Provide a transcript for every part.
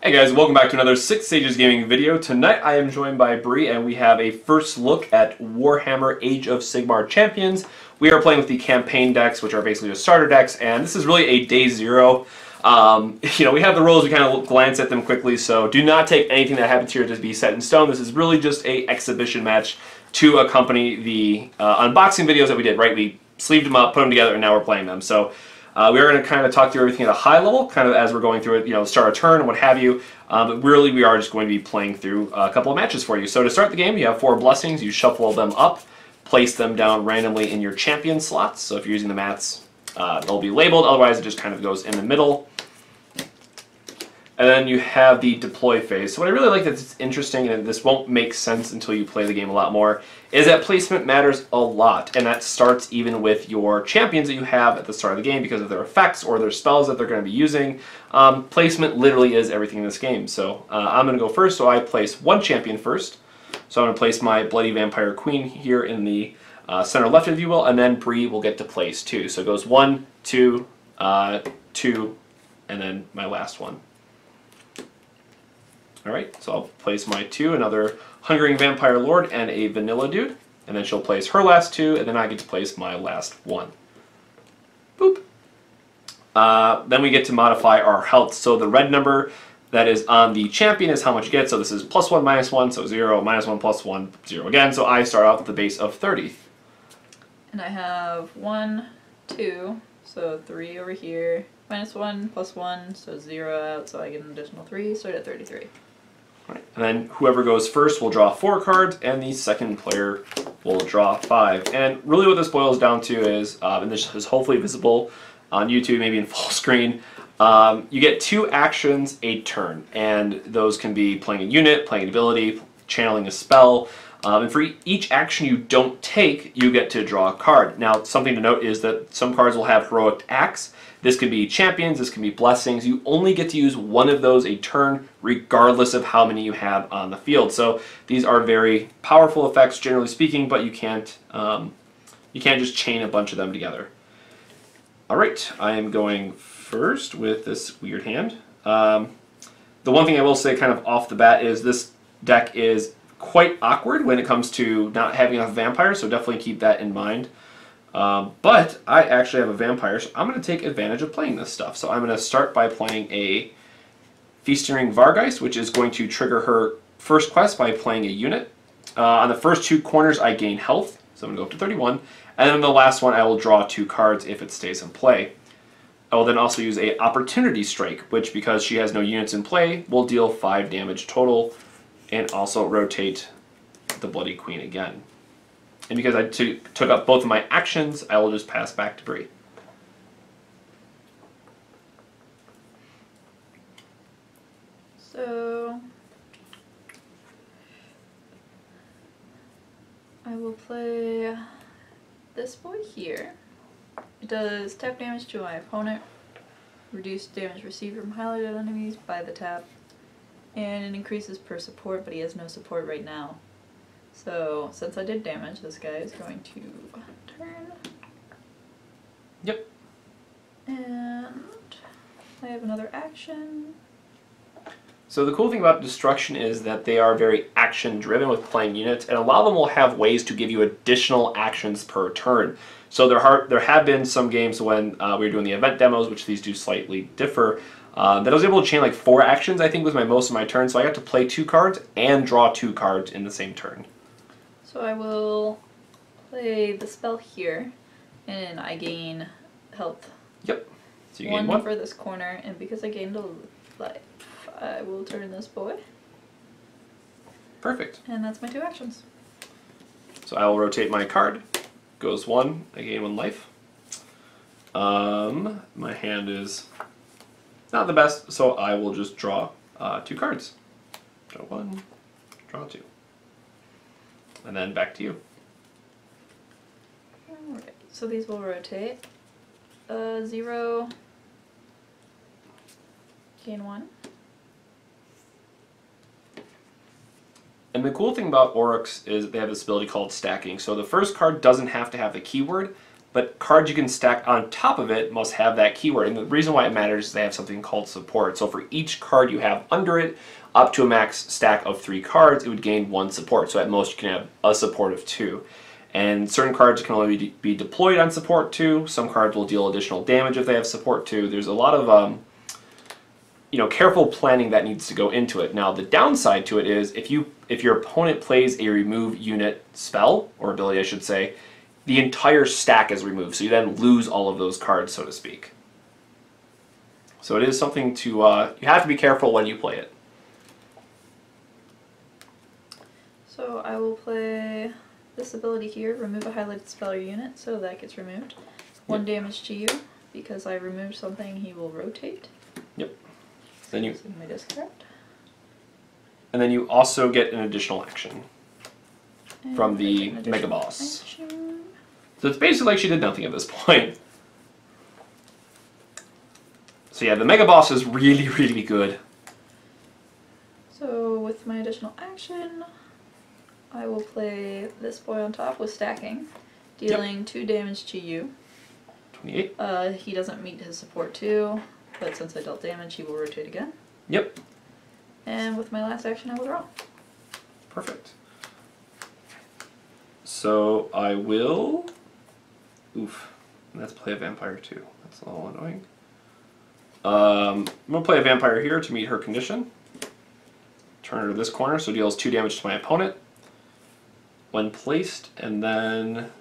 Hey guys, welcome back to another Six Sages Gaming video. Tonight I am joined by Bree and we have a first look at Warhammer Age of Sigmar Champions. We are playing with the campaign decks, which are basically just starter decks, and this is really a day zero. We have the rules, we kind of glance at them quickly, so do not take anything that happens here to be set in stone. This is really just a exhibition match to accompany the unboxing videos that we did, right? We sleeved them up, put them together, and now we're playing them. So we are going to kind of talk through everything at a high level, kind of as we're going through it, start a turn and what have you. But really, we are just going to be playing through a couple of matches for you. So to start the game, you have 4 blessings. You shuffle them up, place them down randomly in your champion slots. So if you're using the mats, they'll be labeled. Otherwise, it just kind of goes in the middle. And then you have the deploy phase. So what I really like that's interesting, and this won't make sense until you play the game a lot more, is that placement matters a lot. And that starts even with your champions that you have at the start of the game because of their effects or their spells that they're going to be using. Placement literally is everything in this game. So I'm going to go first, so I place one champion first. So I'm going to place my Bloody Vampire Queen here in the center left, if you will, and then Bree will get to place 2. So it goes 1, 2, 2, and then my last one. Alright, so I'll place my 2, another Hungering Vampire Lord and a Vanilla Dude. And then she'll place her last 2, and then I get to place my last 1. Boop. Then we get to modify our health. So the red number that is on the champion is how much you get. So this is +1, -1, so 0, -1, +1, 0 again. So I start out with the base of 30. And I have 1, 2, so 3 over here. -1, +1, so 0 out, so I get an additional 3, so I get 33. Right. And then whoever goes first will draw 4 cards, and the second player will draw 5. And really what this boils down to is, and this is hopefully visible on YouTube, maybe in full screen, you get 2 actions a turn. And those can be playing a unit, playing an ability, channeling a spell. And for each action you don't take, you get to draw a card. Now, something to note is that some cards will have heroic acts. This could be champions, this can be blessings. You only get to use one of those a turn, regardless of how many you have on the field. So these are very powerful effects, generally speaking, but you can't just chain a bunch of them together. All right, I am going first with this weird hand. The one thing I will say kind of off the bat is this deck is quite awkward when it comes to not having enough vampires, so definitely keep that in mind. But I actually have a vampire, so I'm going to take advantage of playing this stuff. So I'm going to start by playing a Feasting Vargeist, which is going to trigger her first quest by playing a unit. On the first 2 corners, I gain health, so I'm going to go up to 31. And then the last one, I will draw 2 cards if it stays in play. I will then also use a Opportunity Strike, which, because she has no units in play, will deal 5 damage total, and also rotate the Bloody Queen again. And because I took up both of my actions, I will just pass back to Bree. So I will play this boy here. It does tap damage to my opponent, reduce damage received from highlighted enemies by the tap, and it increases per support, but he has no support right now. So, since I did damage, this guy is going to turn. Yep. And I have another action. So the cool thing about Destruction is that they are very action-driven with playing units, and a lot of them will have ways to give you additional actions per turn. So there have been some games when we were doing the event demos, which these do slightly differ, that I was able to chain like 4 actions, I think was most of my turn, so I got to play 2 cards and draw 2 cards in the same turn. So I will play the spell here, and I gain health. Yep. So you gain 1 for this corner, and because I gained a life, I will turn this boy. Perfect. And that's my 2 actions. So I will rotate my card. Goes 1, I gain 1 life. My hand is not the best, so I will just draw 2 cards. Draw 1, draw 2. And then back to you. Alright, so these will rotate. 0, gain 1. And the cool thing about Oryx is they have this ability called stacking. So the first card doesn't have to have the keyword, but cards you can stack on top of it must have that keyword. And the reason why it matters is they have something called support. So for each card you have under it, up to a max stack of 3 cards, it would gain 1 support. So at most you can have a support of 2. And certain cards can only be deployed on support 2. Some cards will deal additional damage if they have support 2. There's a lot of careful planning that needs to go into it. Now the downside to it is if your opponent plays a remove unit spell, or ability I should say, the entire stack is removed, so you then lose all of those cards, so to speak. So it is something to, you have to be careful when you play it. So I will play this ability here, remove a highlighted spell or unit, so that gets removed. 1 damage to you, because I removed something, he will rotate. Yep. Then you, my discard. and then you also get an additional action from the Mega Boss. Action. So it's basically like she did nothing at this point. So yeah, the Mega Boss is really, really good. So with my additional action, I will play this boy on top with stacking, dealing 2 damage to you. 28. He doesn't meet his support 2, but since I dealt damage, he will rotate again. Yep. And with my last action, I will draw. Perfect. So I will... Oof. Let's play a vampire too. That's a little annoying. I'm going to play a vampire here to meet her condition. Turn her to this corner, so deals 2 damage to my opponent when placed, and then...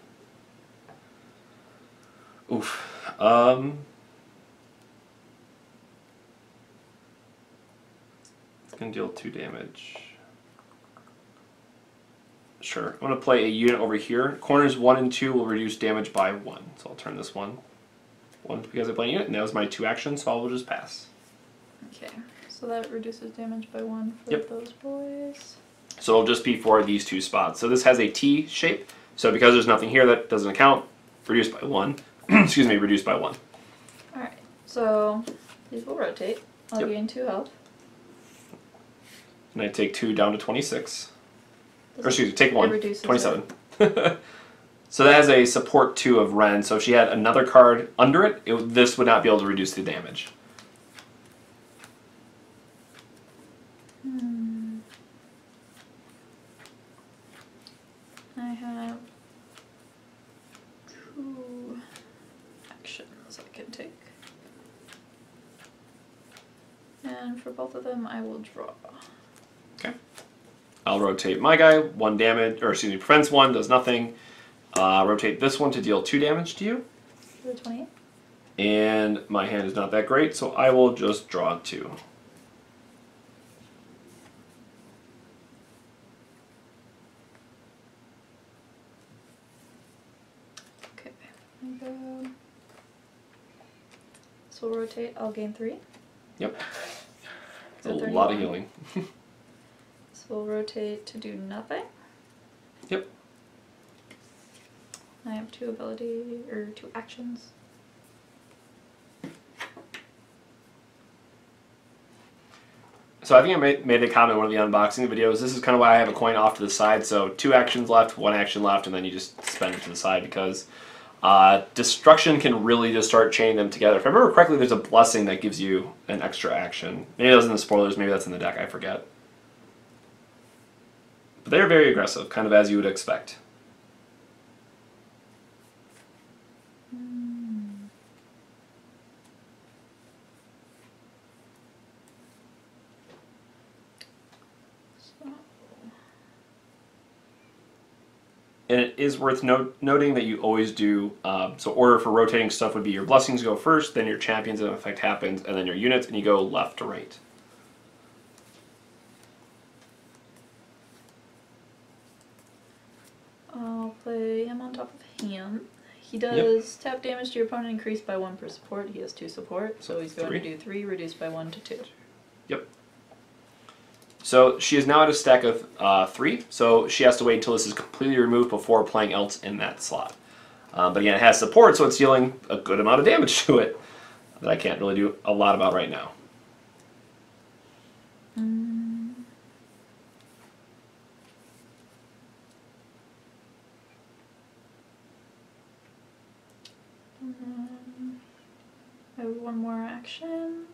Oof. It's going to deal 2 damage. Sure. I'm going to play a unit over here. Corners 1 and 2 will reduce damage by 1. So I'll turn this one because I play a unit, and that was my 2 actions, so I will just pass. Okay, so that reduces damage by 1 for those boys. So it'll just be for these 2 spots. So this has a T shape, so because there's nothing here that doesn't account, reduced by 1. Excuse me, reduced by 1. Alright, so these will rotate. I'll gain 2 health. And I take 2 down to 26. Or excuse me, take 1. 27. So that has a support 2 of Ren, so if she had another card under it, this would not be able to reduce the damage. I have 2 actions I can take. And for both of them, I will draw. Okay. I'll rotate my guy, 1 damage, or excuse me, prevents 1, does nothing. Rotate this one to deal 2 damage to you. 28. And my hand is not that great, so I will just draw 2. Okay, go. So we'll rotate, I'll gain 3. Yep. So a 31. lot of healing. So we'll rotate to do nothing. Yep. I have 2 actions. So I think I made a comment in one of the unboxing videos. This is kind of why I have a coin off to the side. So 2 actions left, 1 action left, and then you just spend it to the side because destruction can really just start chaining them together. If I remember correctly, there's a blessing that gives you an extra action. Maybe that was in the spoilers, maybe that's in the deck, I forget. But they're very aggressive, kind of as you would expect. And it is worth noting that you always do, so order for rotating stuff would be your blessings go first, then your champions and effect happens, and then your units, and you go left to right. I'll play him on top of him. He does tap damage to your opponent increased by 1 per support. He has 2 support, so he's going to do 3, reduced by 1 to 2. Yep. So she is now at a stack of 3, so she has to wait until this is completely removed before playing else in that slot. But again, it has support, so it's dealing a good amount of damage to it that I can't really do a lot about right now. I have one more action.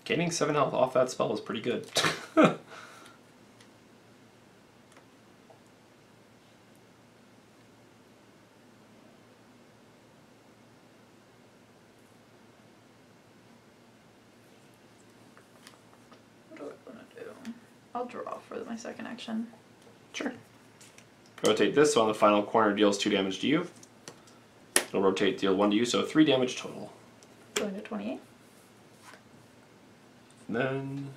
Gaining 7 health off that spell is pretty good. I'll draw for my second action. Sure. Rotate this so on the final corner deals 2 damage to you. It'll rotate, deal 1 to you, so 3 damage total. Going to 28. And then...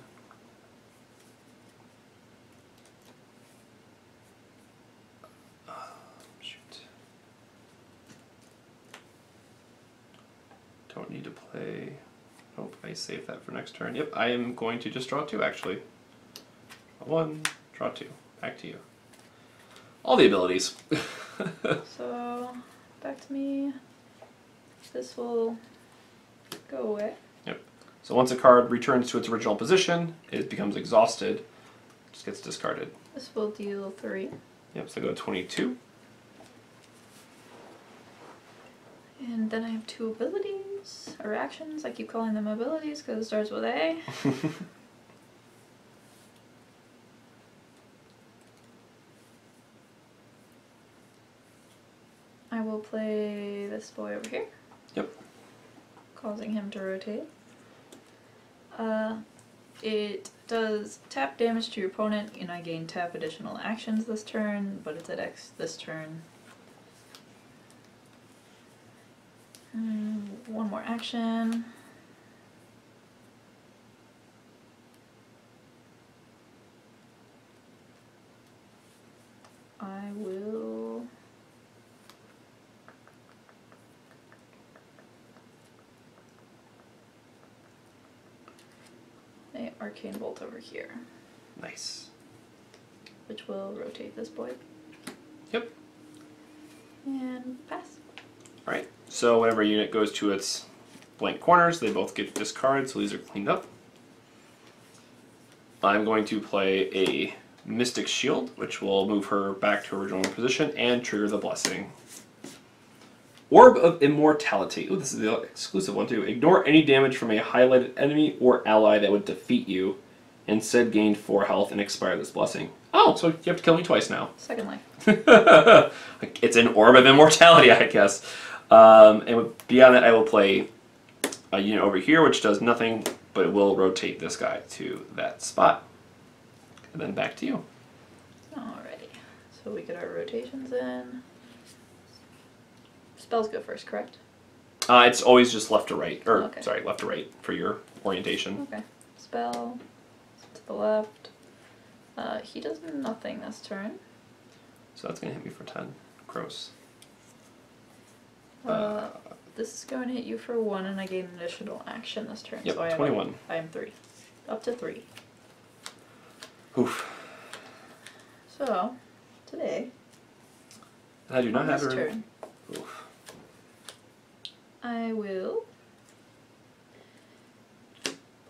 shoot. Don't need to play... Nope, I saved that for next turn. Yep, I am going to just draw 2 actually. Draw 1, draw 2. Back to you. All the abilities. So, back to me. This will go away. Yep. So once a card returns to its original position, it becomes exhausted. Just gets discarded. This will deal 3. Yep, so go to 22. And then I have 2 abilities, or actions. I keep calling them abilities because it starts with A. I will play this boy over here. Yep. Causing him to rotate. It does tap damage to your opponent, and I gain tap additional actions this turn, but it's at X this turn. One more action. I will... Arcane Bolt over here. Nice. Which will rotate this boy. Yep. And pass. Alright, so whenever a unit goes to its blank corners, they both get discarded, so these are cleaned up. I'm going to play a Mystic Shield, which will move her back to her original position and trigger the blessing. Orb of Immortality. Ooh, this is the exclusive one too. Ignore any damage from a highlighted enemy or ally that would defeat you. Instead, gain 4 health and expire this blessing. Oh, so you have to kill me twice now. Second life. It's an Orb of Immortality, I guess. And beyond that, I will play a unit over here, which does nothing, but it will rotate this guy to that spot. And then back to you. Alrighty. So we get our rotations in. Spells go first, correct? It's always just left to right, or okay. Sorry, left to right for your orientation. Okay. Spell to the left. He does nothing this turn. So that's gonna hit me for 10. Gross. This is going to hit you for 1, and I gain an additional action this turn. Yep, so I 21. I am 3. Up to 3. Oof. So, today, And I do not on have this her. turn, Oof. I will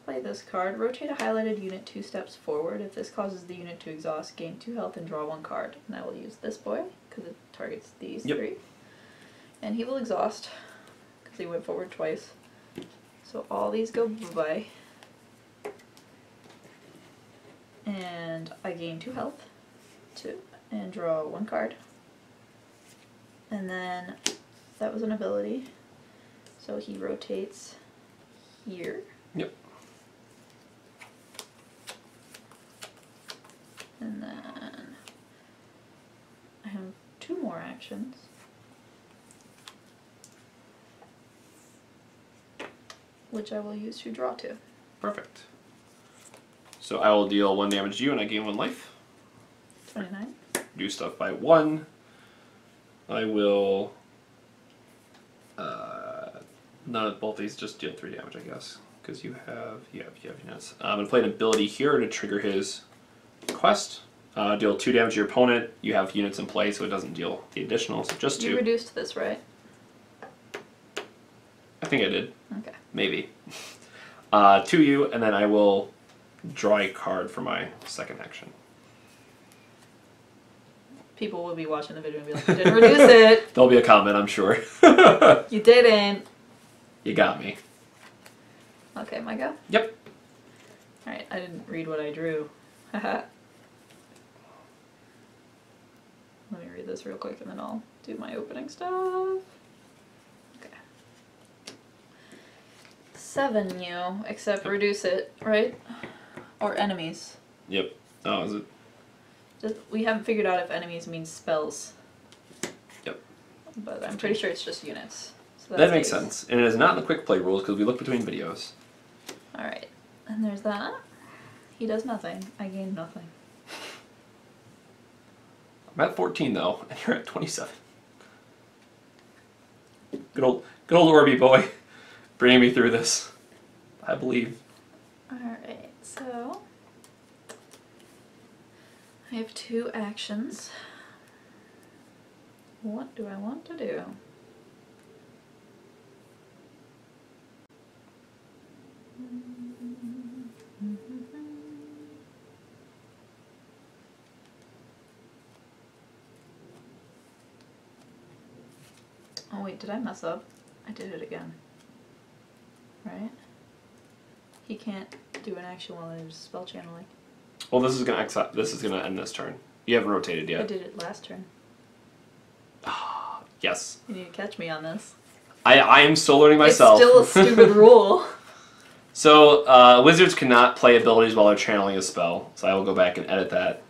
play this card. Rotate a highlighted unit 2 steps forward. If this causes the unit to exhaust, gain 2 health and draw 1 card. And I will use this boy, because it targets these 3. And he will exhaust, because he went forward twice. So all these go bye-bye. And I gain 2 health, 2, and draw 1 card. And then that was an ability. So he rotates here. Yep. And then I have 2 more actions. Which I will use to draw 2. Perfect. So I will deal 1 damage to you and I gain 1 life. 29. Do stuff by 1. I will... none of both these, just deal 3 damage, I guess. Because you have units. I'm going to play an ability here to trigger his quest. Deal 2 damage to your opponent. You have units in play, so it doesn't deal the additional, so just 2. You reduced this, right? I think I did. Okay. Maybe. 2 you, and then I will draw a card for my second action. people will be watching the video and be like, you didn't reduce it. There'll be a comment, I'm sure. You didn't. You got me. Okay, my go? Yep. Alright, I didn't read what I drew. Haha. Let me read this real quick and then I'll do my opening stuff. Okay. 7 you, except reduce it, right? Or enemies. Yep. Oh, is it? We haven't figured out if enemies means spells. Yep. But I'm pretty sure it's just units. So That makes sense. And it is not in the quick play rules because we look between videos. Alright. And there's that. He does nothing. I gain nothing. I'm at 14 though, and you're at 27. Good old Orby boy, bringing me through this. I believe. Alright, so I have 2 actions. What do I want to do? Oh wait, did I mess up? I did it again. Right? He can't do an action while there's spell channeling. Well, this is gonna end this turn. You haven't rotated yet. I did it last turn. Yes. You need to catch me on this. I am still learning myself. It's still a stupid rule. So, wizards cannot play abilities while they're channeling a spell. So I will go back and edit that.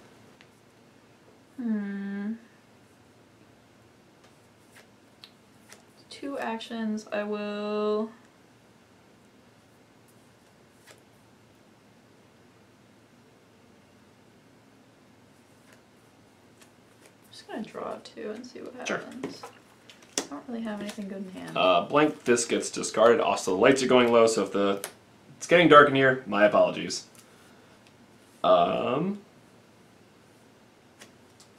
2 actions, I will... I'm just gonna draw 2 and see what happens. Sure. I don't really have anything good in hand. Blank, this gets discarded. Also, the lights are going low, so if it's getting dark in here, my apologies. I'm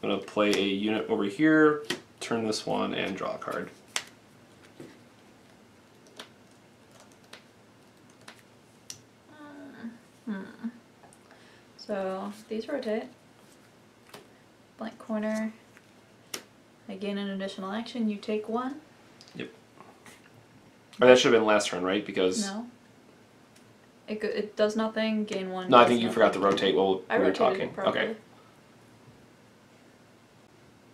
gonna play a unit over here, turn this one, and draw a card. So, these rotate. Blank corner. I gain an additional action, you take 1. Yep. Or that should have been last turn, right? Because... No. It does nothing, gain 1. No, I think you forgot to rotate while we were talking. Properly. Okay.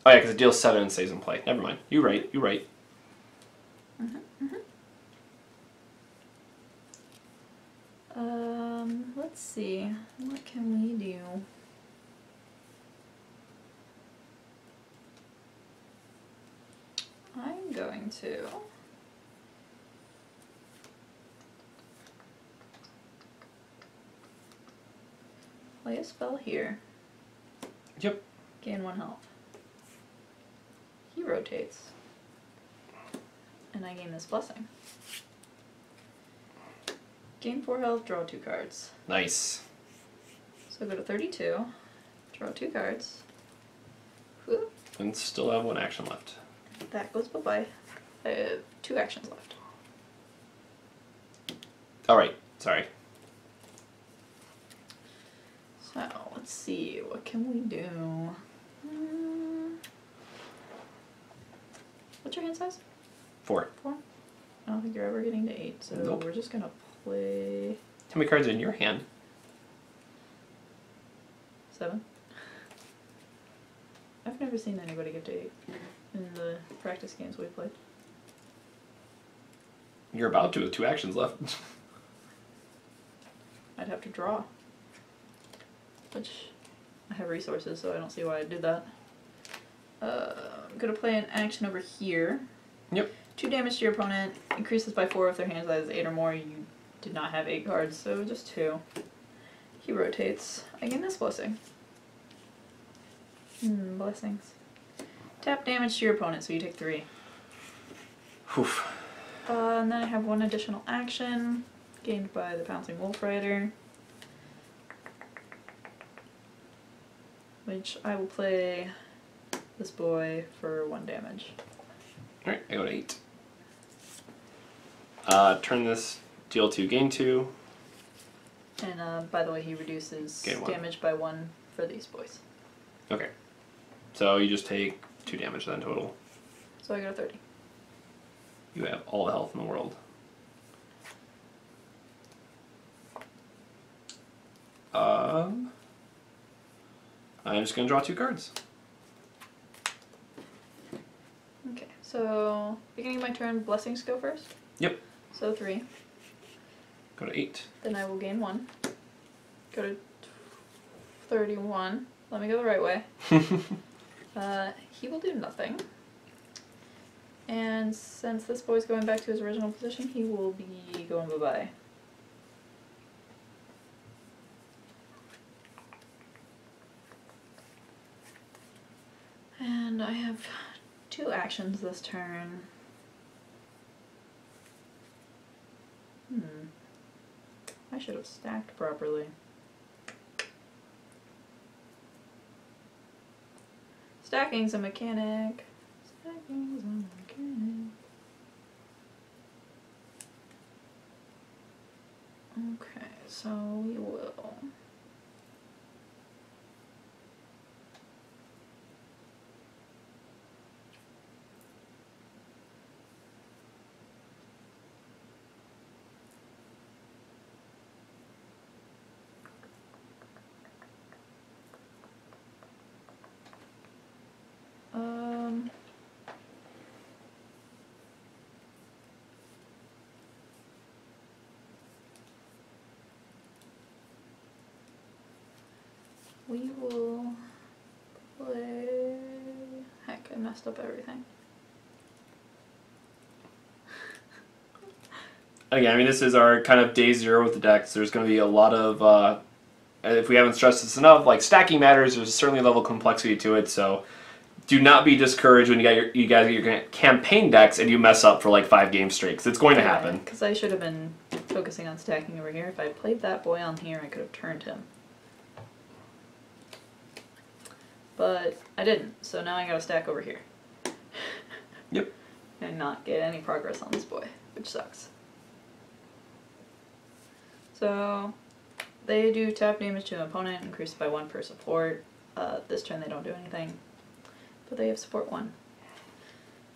Oh yeah, because it deals 7 and stays in play. Never mind. You're right. You're right. Let's see. What can we do? I'm going to play a spell here. Yep. Gain 1 health. He rotates. And I gain this blessing. Gain 4 health, draw 2 cards. Nice. So go to 32, draw 2 cards. Whew. And still have 1 action left. That goes bye-bye. I have 2 actions left. Alright, sorry. So, let's see, what can we do? What's your hand size? 4. 4? I don't think you're ever getting to 8, so Nope. we're just gonna play... How many cards are in your hand? 7. I've never seen anybody get to 8 in the practice games we played. You're about to with 2 actions left. I'd have to draw. Which, I have resources, so I don't see why I'd do that. I'm gonna play an action over here. Yep. 2 damage to your opponent, increases by 4 if their hand size is 8 or more. You did not have 8 cards, so just 2. He rotates. I gain this blessing. Blessings. Tap damage to your opponent, so you take 3. Oof. And then I have 1 additional action, gained by the Pouncing Wolf Rider. Which I will play this boy for 1 damage. Alright, I go to 8. Turn this, deal 2, gain 2. And by the way, he reduces Gain 1. damage by 1 for these boys. Okay. So you just take 2 damage then total. So I got a 30. You have all the health in the world. I'm just going to draw 2 cards. Okay, so beginning of my turn, blessings go first? Yep. So 3. Go to 8. Then I will gain 1. Go to 31. Let me go the right way. He will do nothing. And since this boy's going back to his original position, he will be going bye-bye. And I have 2 actions this turn. I should have stacked properly. Stacking's a mechanic. Stacking's a mechanic. Okay, so we will. We will play. Heck, I messed up everything. Again, I mean, this is our kind of day 0 with the decks. There's going to be a lot of, if we haven't stressed this enough, like stacking matters. There's certainly a level of complexity to it, so do not be discouraged when you guys get your campaign decks and you mess up for like 5 games straight, because it's going to happen. Because I should have been focusing on stacking over here. If I played that boy on here, I could have turned him. But I didn't, so now I gotta stack over here. Yep. And not get any progress on this boy, which sucks. So, they do tap damage to an opponent, increased by 1 per support. This turn they don't do anything, but they have support 1.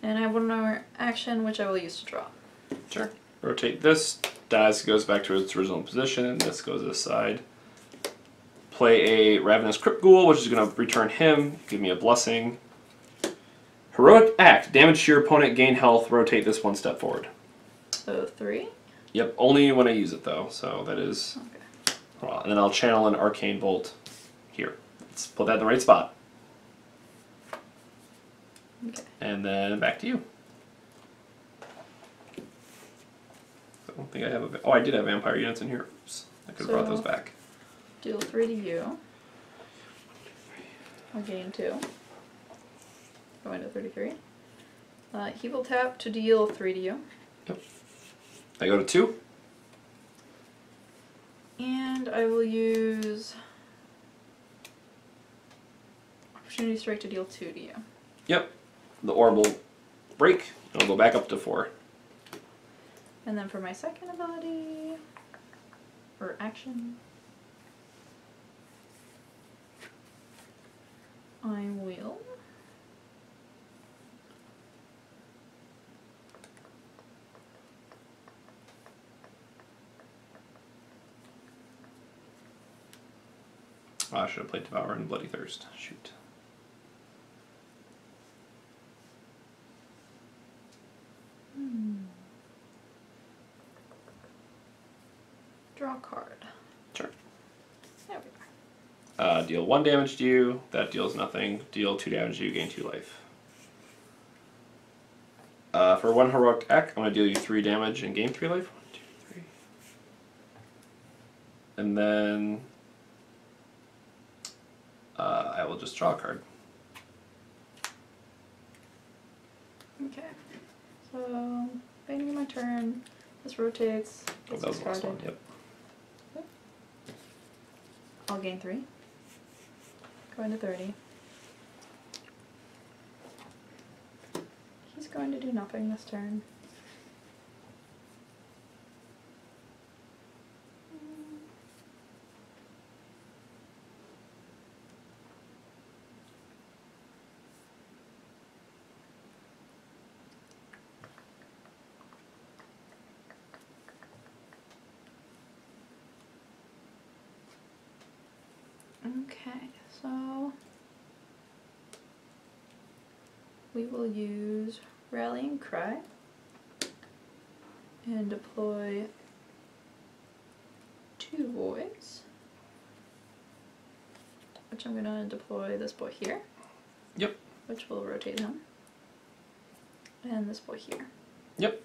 And I have 1 more action, which I will use to draw. Sure. Rotate this. Dice goes back to its original position. This goes this side. Play a Ravenous Crypt Ghoul, which is going to return him. Give me a blessing. Heroic Act. Damage to your opponent, gain health. Rotate this 1 step forward. So 3? Yep, only when I use it though. So that is. Okay. Well, and then I'll channel an Arcane Bolt here. Let's put that in the right spot. Okay. And then back to you. I don't think I have a. Oh, I did have vampire units in here. Oops. I could have brought those back. Deal 3 to you. I'll gain 2. Going to 33. He will tap to deal 3 to you. Yep. I go to 2. And I will use Opportunity Strike to deal 2 to you. Yep. The orb will break, and I'll go back up to 4. And then for my second ability, or action, I will Oh, I should have played Devour and Bloody Thirst. Shoot. draw a card. Sure. There we are. Deal 1 damage to you. That deals nothing. Deal 2 damage to you. Gain 2 life. For 1 Heroic Act, I'm going to deal you 3 damage and gain 3 life. 1, 2, 3. And then I will just draw a card. Okay. So, beginning of my turn, this rotates. Oh, that was the last one. Yep. I'll gain 3. Going to 30. He's going to do nothing this turn. So we will use Rallying Cry and deploy 2 voids, which I'm going to deploy this boy here. Yep. Which will rotate him. And this boy here. Yep.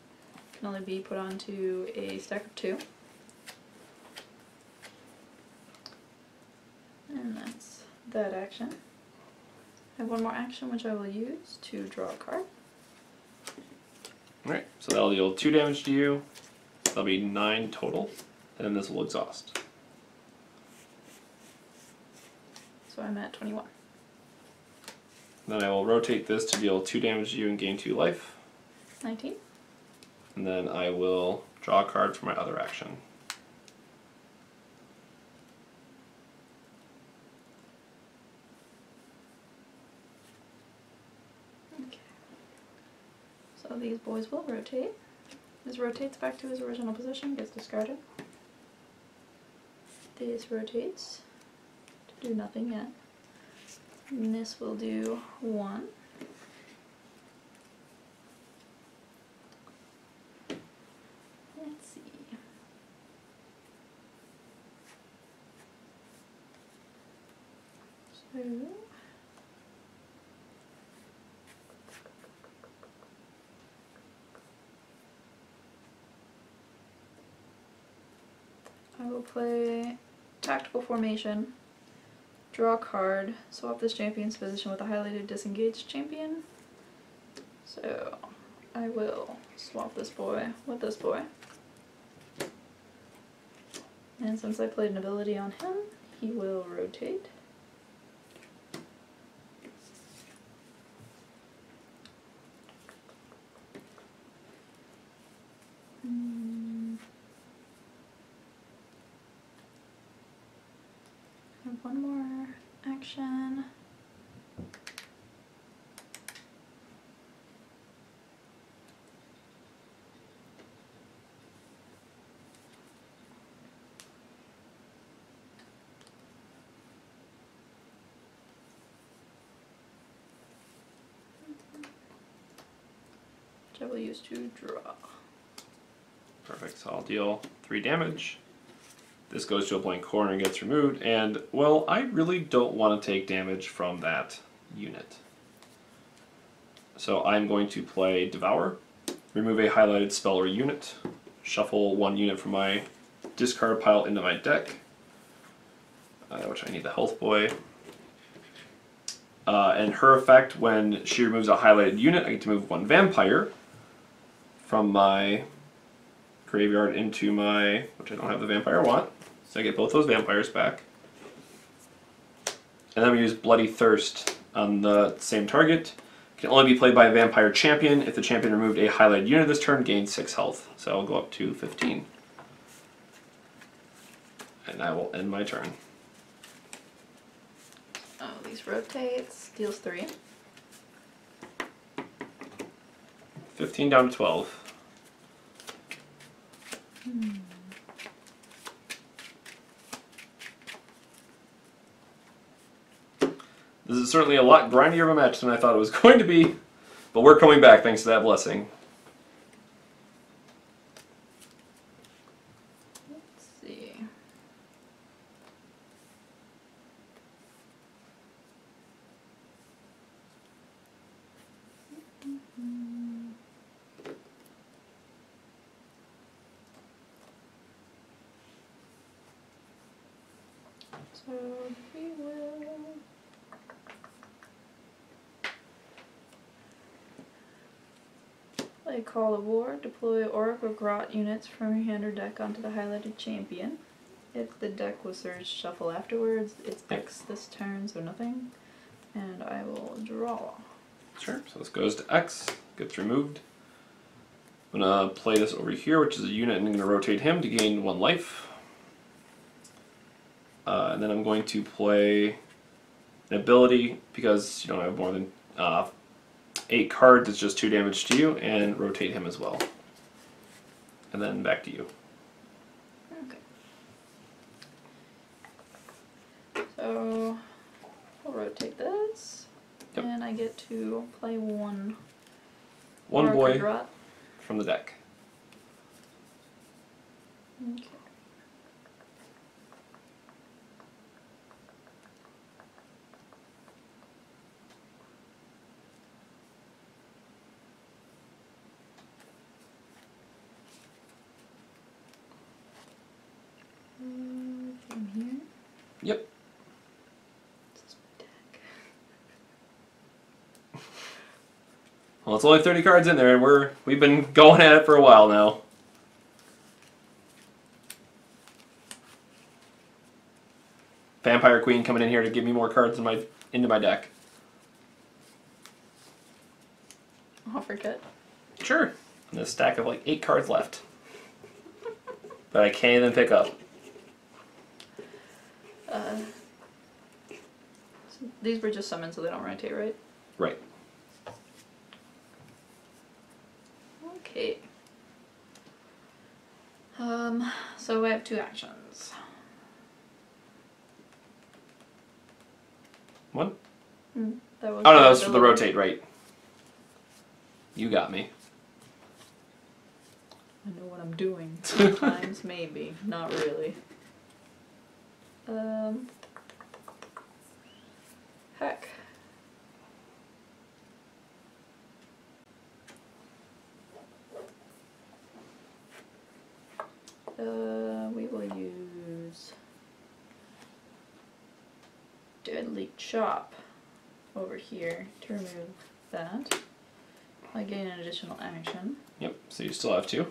Can only be put onto a stack of 2. And that's that action. I have one more action which I will use to draw a card. Alright, so that'll deal 2 damage to you. That'll be 9 total. And then this will exhaust. So I'm at 21. Then I will rotate this to deal 2 damage to you and gain 2 life. 19. And then I will draw a card for my other action. Okay. So these boys will rotate. This rotates back to his original position, gets discarded. This rotates to do nothing yet. And this will do 1. Let's see. So I will play Tactical Formation, draw a card, swap this champion's position with a highlighted disengaged champion. So I will swap this boy with this boy. And since I played an ability on him, he will rotate. I have one more action. Which I will use to draw. Perfect, so I'll deal 3 damage. This goes to a blank corner and gets removed, and, well, I really don't want to take damage from that unit. So I'm going to play Devour, remove a highlighted spell or unit, shuffle 1 unit from my discard pile into my deck, which I need the health boy. And her effect, when she removes a highlighted unit, I get to move 1 vampire from my graveyard into my, which I don't have the vampire I want, so I get both those vampires back. And then we use Bloody Thirst on the same target. It can only be played by a vampire champion. If the champion removed a highlighted unit this turn, gains 6 health. So I'll go up to 15. And I will end my turn. Oh, these rotates, deals 3. 15 down to 12. This is certainly a lot grindier of a match than I thought it was going to be, but we're coming back thanks to that blessing. Let's see. So we will play Call of War, deploy Oracle Grot units from your hand or deck onto the highlighted champion. If the deck was searched, shuffle afterwards. It's X this turn, so nothing. And I will draw. Sure, so this goes to X, gets removed. I'm going to play this over here, which is a unit, and I'm going to rotate him to gain 1 life. And then I'm going to play an ability, because you don't have more than 8 cards, it's just 2 damage to you, and rotate him as well. And then back to you. Okay. So I'll rotate this. Yep. And I get to play one boy draw. from the deck. Okay. From here. Yep. This is my deck. Well, it's only 30 cards in there, and we've been going at it for a while now. Vampire Queen coming in here to give me more cards into my deck. Offercut. Sure. And a stack of like 8 cards left that I can't even pick up. So these were just summoned, so they don't rotate, right? Right. Okay. So I have 2 actions. What? That was Oh no, that was for the rotate, right. You got me. I know what I'm doing. Sometimes, maybe. Not really. Heck. We will use Deadly Chop over here to remove that. I gain an additional action. Yep, so you still have 2.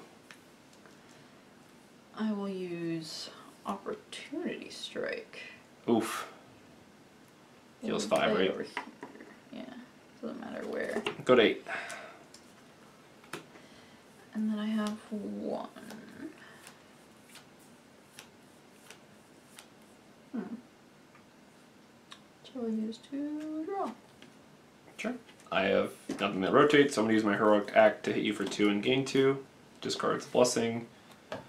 I will use Opportunity Strike. Oof. Deals 5, right? Over here. Yeah, doesn't matter where. Go to 8. And then I have 1. Which I'll use to draw. Sure. I have nothing that rotates, so I'm going to use my Heroic Act to hit you for 2 and gain 2. Discards Blessing. Then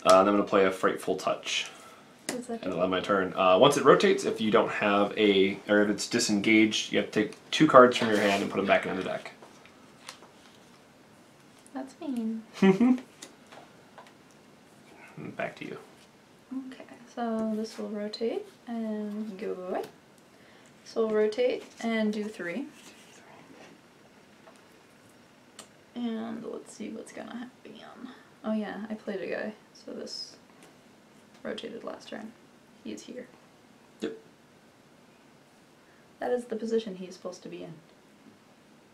I'm going to play a Frightful Touch. What's that? And I'll have my turn. Once it rotates, if you don't have or if it's disengaged, you have to take 2 cards from your hand and put them back into the deck. That's mean. Back to you. Okay, so this will rotate and go away. This will rotate and do 3. And let's see what's gonna happen. Oh yeah, I played a guy, so this rotated last turn. He is here. Yep. That is the position he's supposed to be in.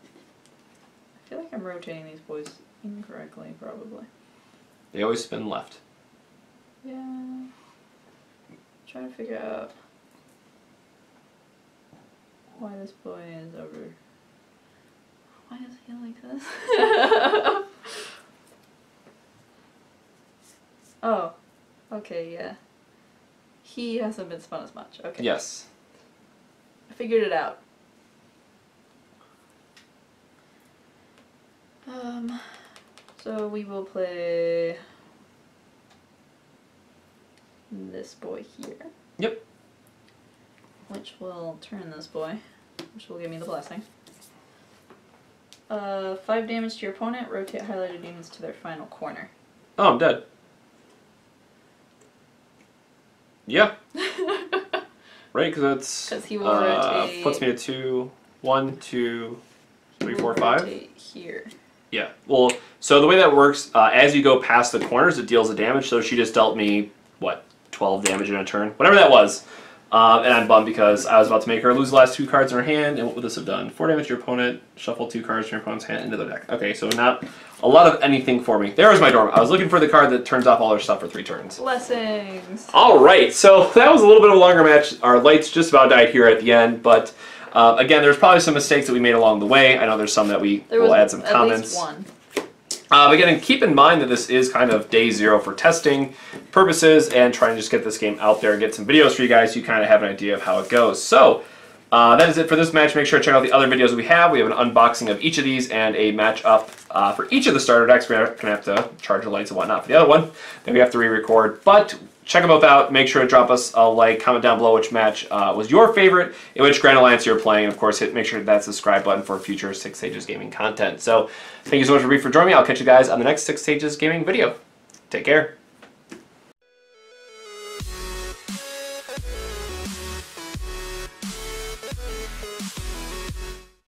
I feel like I'm rotating these boys incorrectly, probably. They always spin left. Yeah. Trying to figure out why this boy is over. Why is he like this? Oh, okay, yeah. He hasn't been spun as much. Okay. Yes. I figured it out. So we will play this boy here. Yep. Which will turn this boy, which will give me the blessing. 5 damage to your opponent, rotate highlighted demons to their final corner. Oh, I'm dead. Yeah. Right, because it's he will rotate. Puts me at 2, 1, 2, 3, 4, 5. Rotate here. Yeah. Well, so the way that works, as you go past the corners, it deals the damage. So she just dealt me what, 12 damage in a turn, whatever that was. And I'm bummed because I was about to make her lose the last 2 cards in her hand, and what would this have done? 4 damage to your opponent, shuffle 2 cards from your opponent's hand into the deck. Okay, so not a lot of anything for me. There was my dorm. I was looking for the card that turns off all her stuff for 3 turns. Blessings! Alright, so that was a little bit of a longer match. Our lights just about died here at the end, but again, there's probably some mistakes that we made along the way. I know there's some that we'll add some comments. At least one. Again, keep in mind that this is kind of day 0 for testing purposes and trying to just get this game out there and get some videos for you guys so you kind of have an idea of how it goes. So, that is it for this match. Make sure to check out the other videos we have. We have an unboxing of each of these and a match up for each of the starter decks. We're going to have to charge the lights and whatnot for the other one. Then we have to re-record. But check them both out. Make sure to drop us a like, comment down below which match was your favorite, and which Grand Alliance you're playing. And of course, make sure to hit that subscribe button for future 6 Stages Gaming content. So thank you so much for joining me. I'll catch you guys on the next 6 Stages Gaming video. Take care.